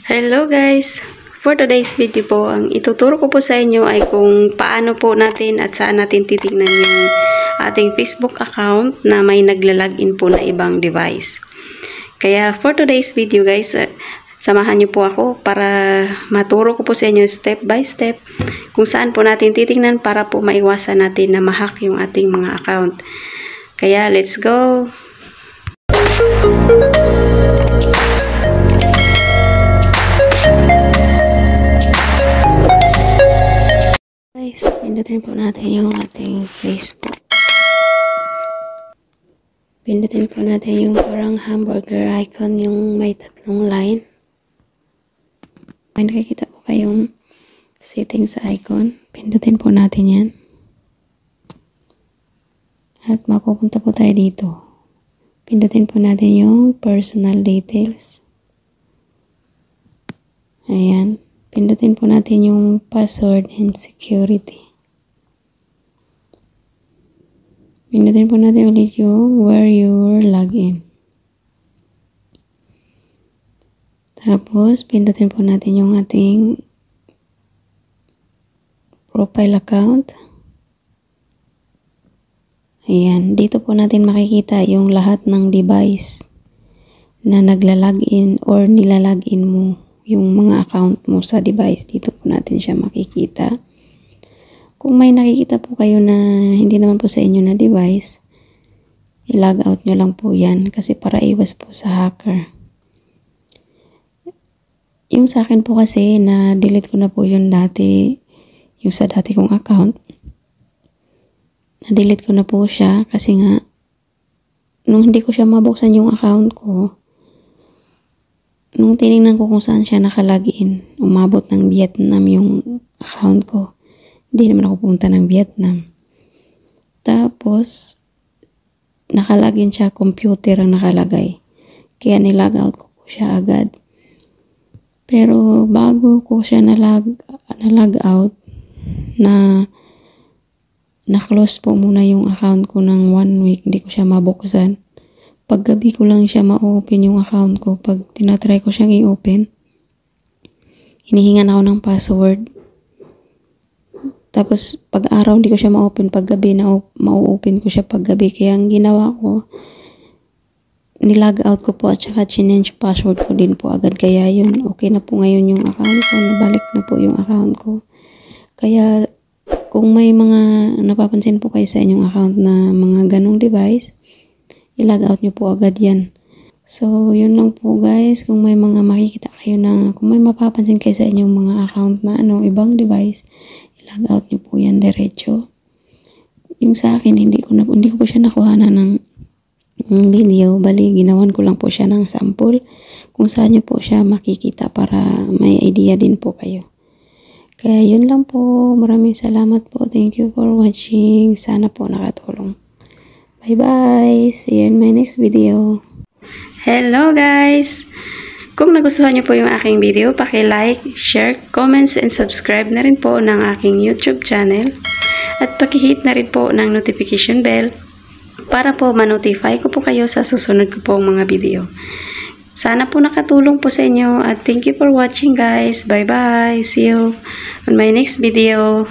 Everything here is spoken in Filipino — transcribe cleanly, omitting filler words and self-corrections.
Hello guys! For today's video po, ang ituturo ko po sa inyo ay kung paano po natin at saan natin titignan yung ating Facebook account na may naglalagin po na ibang device. Kaya for today's video guys, samahan niyo po ako para maturo ko po sa inyo step by step kung saan po natin titignan para po maiwasan natin na ma-hack yung ating mga account. Kaya let's go! Guys, pindutin po natin yung ating Facebook. Pindutin po natin yung parang hamburger icon, yung may tatlong line. May nakikita po kayong settings icon. Pindutin po natin yan. At mapupunta po tayo dito. Pindutin po natin yung personal details. Ayan. Pindutin po natin yung password and security. Pindutin po natin ulit yung where you login. Tapos, pindutin po natin yung ating profile account. Ayan. Dito po natin makikita yung lahat ng device na naglalagin or nilalagin mo. Yung mga account mo sa device, dito po natin siya makikita. Kung may nakikita po kayo na hindi naman po sa inyo na device, i-log out nyo lang po yan kasi para iwas po sa hacker. Yung sa akin po kasi, na-delete ko na po yung dati, yung sa dati kong account. Na-delete ko na po siya kasi nga, nung hindi ko siya mabuksan yung account ko, nung tinignan ko kung saan siya nakalagin, umabot ng Vietnam yung account ko. Hindi naman ako pumunta ng Vietnam. Tapos, nakalagin siya, computer ang nakalagay. Kaya nilog out ko po siya agad. Pero bago ko siya na-log out, na-close po muna yung account ko ng 1 week. Hindi ko siya mabuksan. Paggabi ko lang siya ma-open yung account ko. Pag tinatry ko siyang i-open, hinihingan ako ng password. Tapos, pag araw hindi ko siya ma-open. Paggabi na ma-open ko siya paggabi. Kaya ang ginawa ko, nilog out ko po at saka change password ko din po agad. Kaya yun, okay na po ngayon yung account ko. Nabalik na po yung account ko. Kaya, kung may mga napapansin po kayo sa inyong account na mga ganong device, i-log out nyo po agad yan. So, yun lang po guys. Kung may mga makikita kayo na, kung may mapapansin kayo sa inyong mga account na ibang device, i-log out nyo po yan diretso. Yung sa akin, hindi ko po siya nakuha na ng video. Bali, ginawan ko lang po siya ng sample. Kung saan nyo po siya makikita para may idea din po kayo. Kaya yun lang po. Maraming salamat po. Thank you for watching. Sana po nakatulong. Bye-bye! See you in my next video. Hello guys! Kung nagustuhan niyo po yung aking video, paki-like, share, comments, and subscribe na rin po ng aking YouTube channel. At paki-hit na rin po ng notification bell para po ma-notify ko po kayo sa susunod ko pong mga video. Sana po nakatulong po sa inyo at thank you for watching guys. Bye-bye! See you on my next video.